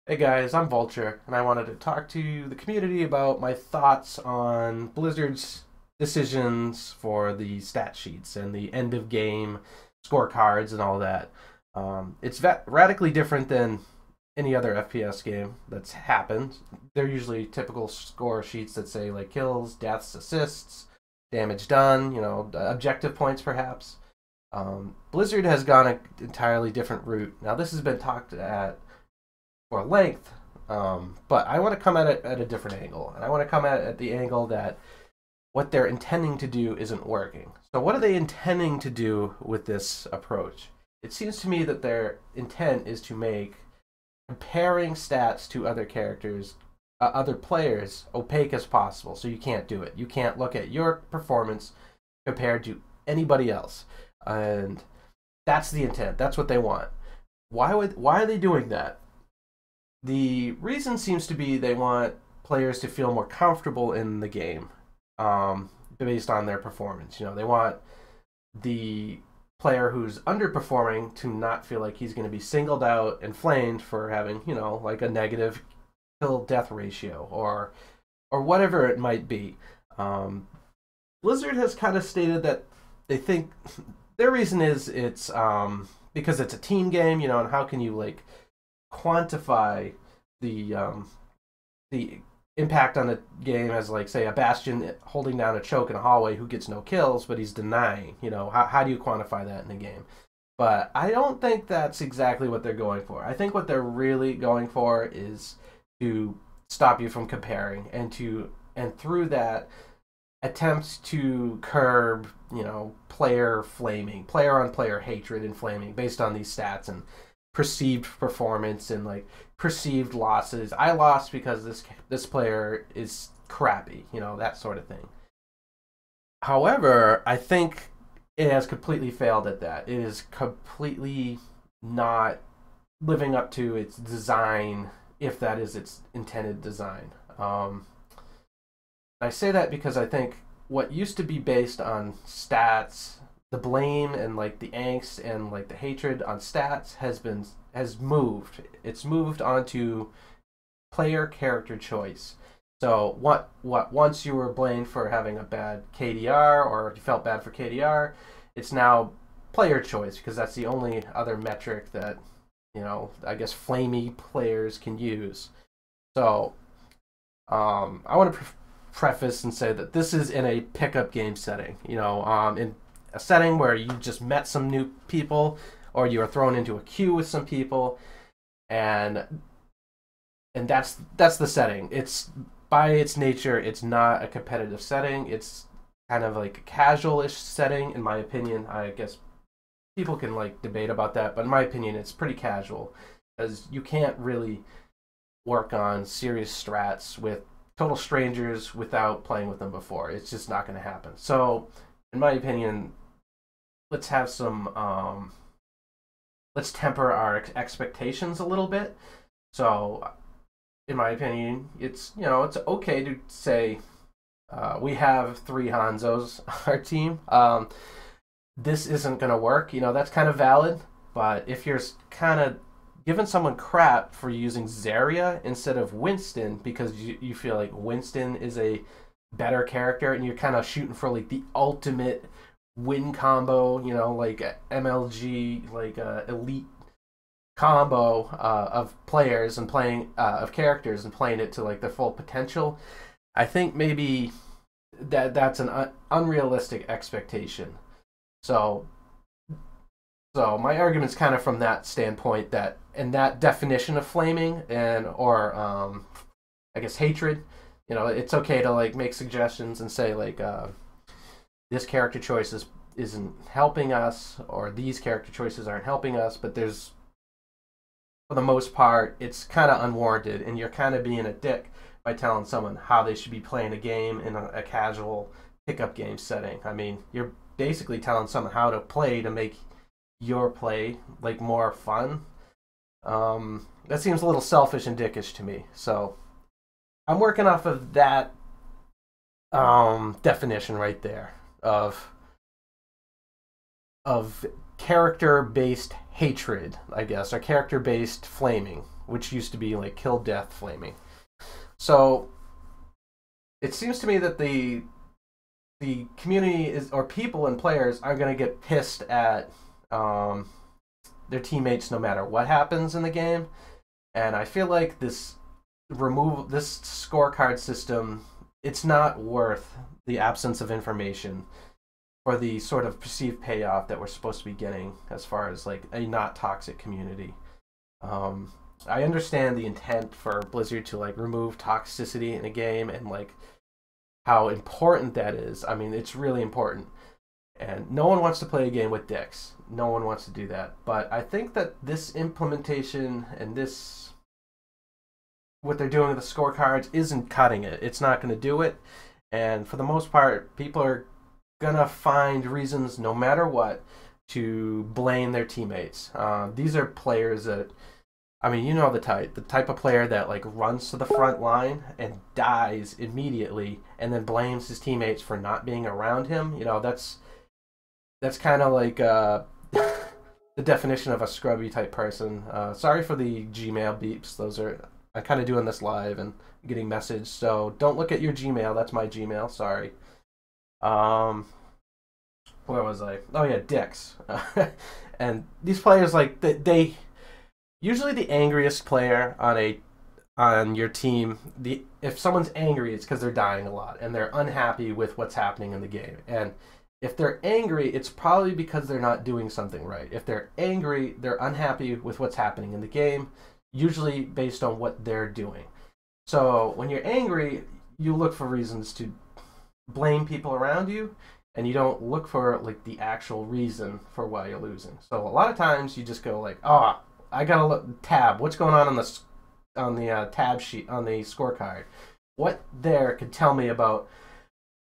Hey guys, I'm Vulture, and I wanted to talk to the community about my thoughts on Blizzard's decisions for the stat sheets and the end of game scorecards and all that. It's radically different than any other FPS game that's happened. They're usually typical score sheets that say like kills, deaths, assists, damage done, objective points perhaps. Blizzard has gone an entirely different route. Now, this has been talked at for length. But I want to come at it at a different angle, and I want to come at it at the angle that what they're intending to do isn't working. So, what are they intending to do with this approach? It seems to me that their intent is to make comparing stats to other characters, other players, opaque as possible. So you can't do it. You can't look at your performance compared to anybody else, and that's the intent. That's what they want. Why are they doing that? The reason seems to be they want players to feel more comfortable in the game, based on their performance. They want the player who's underperforming to not feel like he's going to be singled out and flamed for having, like a negative kill death ratio or whatever it might be. Blizzard has kind of stated that they think their reason is it's because it's a team game, and how can you like quantify the impact on the game as like say a Bastion holding down a choke in a hallway who gets no kills but he's denying. How do you quantify that in a game? But I don't think that's exactly what they're going for. I think what they're really going for is to stop you from comparing and through that attempt to curb, player flaming, player on player hatred and flaming based on these stats and perceived performance and like perceived losses. I lost because this player is crappy, that sort of thing. However, I think it has completely failed at that. It is completely not living up to its design, if that is its intended design. I say that because I think what used to be based on stats, the blame and like the angst and like the hatred on stats has moved. It's moved onto player character choice. So what once you were blamed for having a bad KDR or you felt bad for KDR, it's now player choice because that's the only other metric that I guess flamey players can use. So I want to preface and say that this is in a pickup game setting. In a setting where you just met some new people or you are thrown into a queue with some people, and that's the setting. It's by its nature, it's not a competitive setting. It's kind of like a casual-ish setting, in my opinion. I guess people can like debate about that, but in my opinion, it's pretty casual because you can't really work on serious strats with total strangers without playing with them before. It's just not going to happen. So, in my opinion, let's have some let's temper our expectations a little bit. So, in my opinion, it's okay to say we have three Hanzos on our team. This isn't going to work. That's kind of valid. But if you're kind of giving someone crap for using Zarya instead of Winston because you feel like Winston is a better character and you're kind of shooting for like the ultimate win combo, like MLG, like elite combo of players and playing of characters and playing it to like their full potential. I think maybe that's an unrealistic expectation. So my argument's kind of from that standpoint that and that definition of flaming and or I guess hatred. It's okay to like make suggestions and say like this character choice isn't helping us or these character choices aren't helping us, but there's for the most part it's kind of unwarranted and you're kind of being a dick by telling someone how they should be playing a game in a casual pickup game setting. I mean, you're basically telling someone how to play to make your play like more fun. That seems a little selfish and dickish to me. So I'm working off of that definition right there of character based hatred, I guess, or character based flaming. which used to be like kill, death, flaming. So it seems to me that the community is, or people and players are going to get pissed at their teammates no matter what happens in the game. And I feel like this scorecard system, it's not worth the absence of information for the sort of perceived payoff that we're supposed to be getting as far as like a not toxic community. I understand the intent for Blizzard to like remove toxicity in a game and like how important that is. I mean, it's really important. And no one wants to play a game with dicks. No one wants to do that. But I think that this implementation and this, what they're doing with the scorecards, isn't cutting it. It's not going to do it. And for the most part, people are going to find reasons, no matter what, to blame their teammates. These are players that, I mean, you know the type of player that like runs to the front line and dies immediately and then blames his teammates for not being around him. You know, that's kind of like the definition of a scrubby type person. Sorry for the Gmail beeps. I'm kind of doing this live and getting messaged, so don't look at your Gmail. That's my Gmail. Sorry. Where was I? Oh yeah, dicks. And these players, like they usually the angriest player on your team. If someone's angry, it's because they're dying a lot and they're unhappy with what's happening in the game. And if they're angry, it's probably because they're not doing something right. If they're angry, they're unhappy with what's happening in the game, usually based on what they're doing. So when you're angry, you look for reasons to blame people around you, and you don't look for like the actual reason for why you're losing. So a lot of times you just go like, oh, I gotta look tab. What's going on the tab sheet on the scorecard? What there could tell me about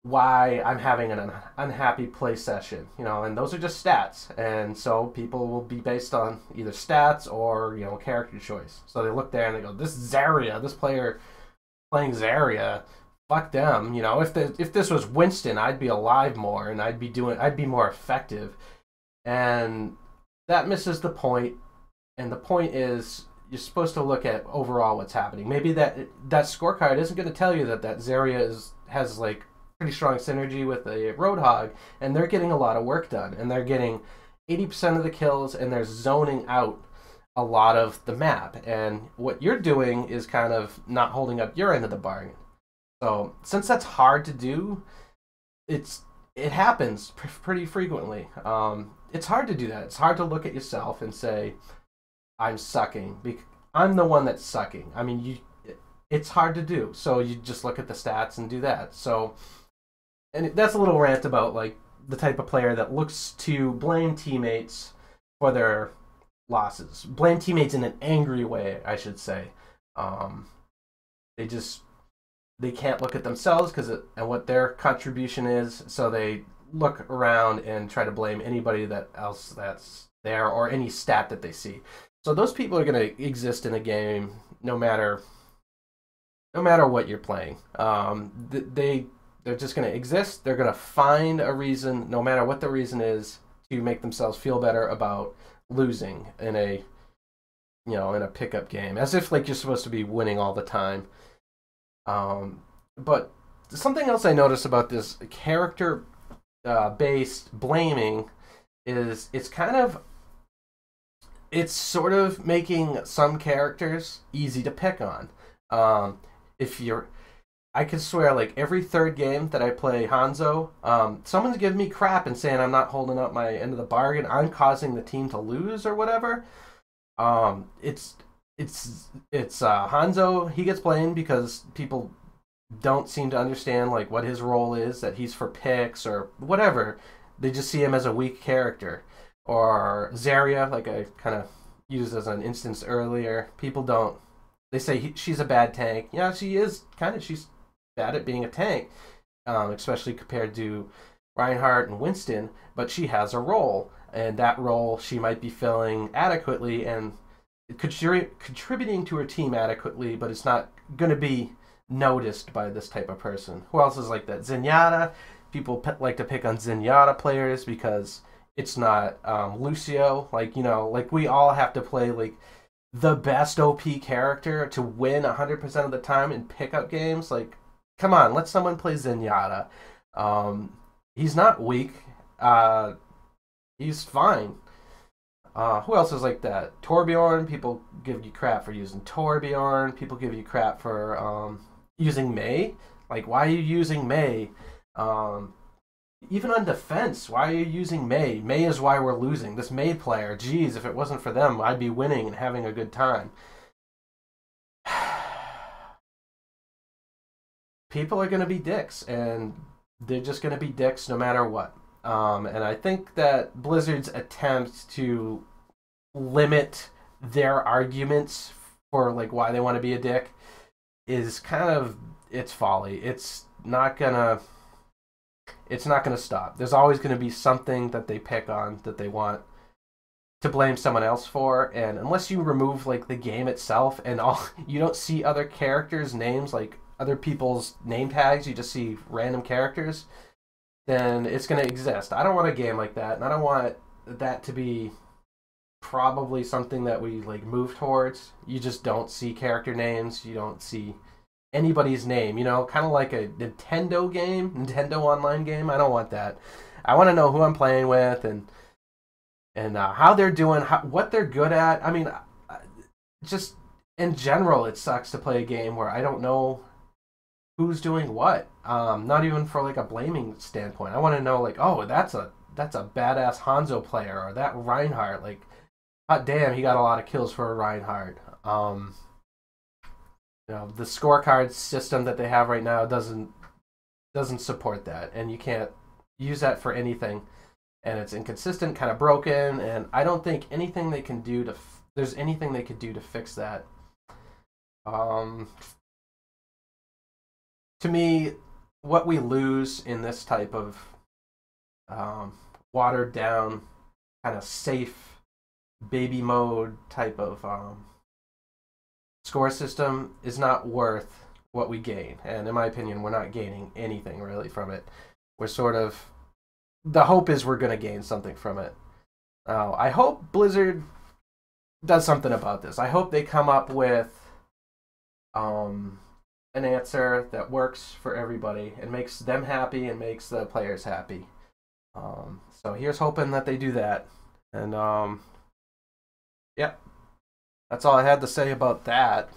why I'm having an unhappy play session, you know? And those are just stats, and so people will be based on either stats or, you know, character choice. So they look there and they go, this Zarya, this player playing Zarya, fuck them. You know, if this was Winston, I'd be alive more and I'd be more effective. And that misses the point. And the point is, you're supposed to look at overall what's happening. Maybe that scorecard isn't going to tell you that Zarya has like pretty strong synergy with a Roadhog, and they're getting a lot of work done, and they're getting 80% of the kills, and they're zoning out a lot of the map. And what you're doing is kind of not holding up your end of the bargain. So since that's hard to do, it happens pretty frequently. It's hard to do that. It's hard to look at yourself and say, I'm sucking. I'm the one that's sucking. I mean, it's hard to do. So you just look at the stats and do that. So, and that's a little rant about like the type of player that looks to blame teammates for their losses. Blame teammates in an angry way, I should say. They can't look at themselves and what their contribution is, so they look around and try to blame anybody else that's there or any stat that they see. So those people are going to exist in a game no matter what you're playing. They're just going to exist. They're going to find a reason, no matter what the reason is, to make themselves feel better about losing in a pickup game, as if like you're supposed to be winning all the time. But something else I noticed about this character based blaming is it's sort of making some characters easy to pick on. I could swear like every third game that I play Hanzo, someone's giving me crap and saying I'm not holding up my end of the bargain. I'm causing the team to lose or whatever. It's Hanzo. He gets blamed because people don't seem to understand like what his role is, that he's for picks or whatever. They just see him as a weak character. Or Zarya, like I kind of used as an instance earlier. People don't. They say she's a bad tank. Yeah, she is kind of. She's bad at being a tank, especially compared to Reinhardt and Winston. But she has a role, and that role she might be filling adequately and contributing to her team adequately. But it's not going to be noticed by this type of person. Who else is like that? Zenyatta. People like to pick on Zenyatta players because it's not Lucio. Like, you know, like we all have to play like the best OP character to win 100% of the time in pickup games. Like, come on, let someone play Zenyatta. He's not weak. Uh, he's fine. Who else is like that? Torbjorn. People give you crap for using Torbjorn. People give you crap for using Mei. Like, why are you using Mei? Um, Even on defense, why are you using Mei? Mei is why we're losing. This Mei player, geez, if it wasn't for them, I'd be winning and having a good time. People are going to be dicks, and they're just going to be dicks no matter what. And I think that Blizzard's attempt to limit their arguments for like why they want to be a dick is kind of it's folly. It's not gonna stop. There's always gonna be something that they pick on that they want to blame someone else for, and unless you remove like the game itself and all you don't see other characters' names, like other people's name tags, you just see random characters, then it's gonna exist. I don't want a game like that, and I don't want that to be probably something that we like move towards. You just don't see character names, you don't see anybody's name, kind of like a Nintendo game, Nintendo online game. I don't want that. I want to know who I'm playing with and how they're doing, what they're good at. I mean, just in general, it sucks to play a game where I don't know who's doing what. Not even for like a blaming standpoint. I want to know like, oh, that's a badass Hanzo player, or that Reinhardt, like, hot damn, he got a lot of kills for a Reinhardt. The scorecard system that they have right now doesn't support that, and you can't use that for anything, and it's inconsistent, kind of broken, and I don't think anything they can do there's anything they could do to fix that. To me, what we lose in this type of watered down, kind of safe baby mode type of score system is not worth what we gain. And in my opinion, we're not gaining anything really from it. We're sort of, the hope is we're going to gain something from it. I hope Blizzard does something about this. I hope they come up with an answer that works for everybody and makes them happy and makes the players happy. So here's hoping that they do that. And yeah, that's all I had to say about that.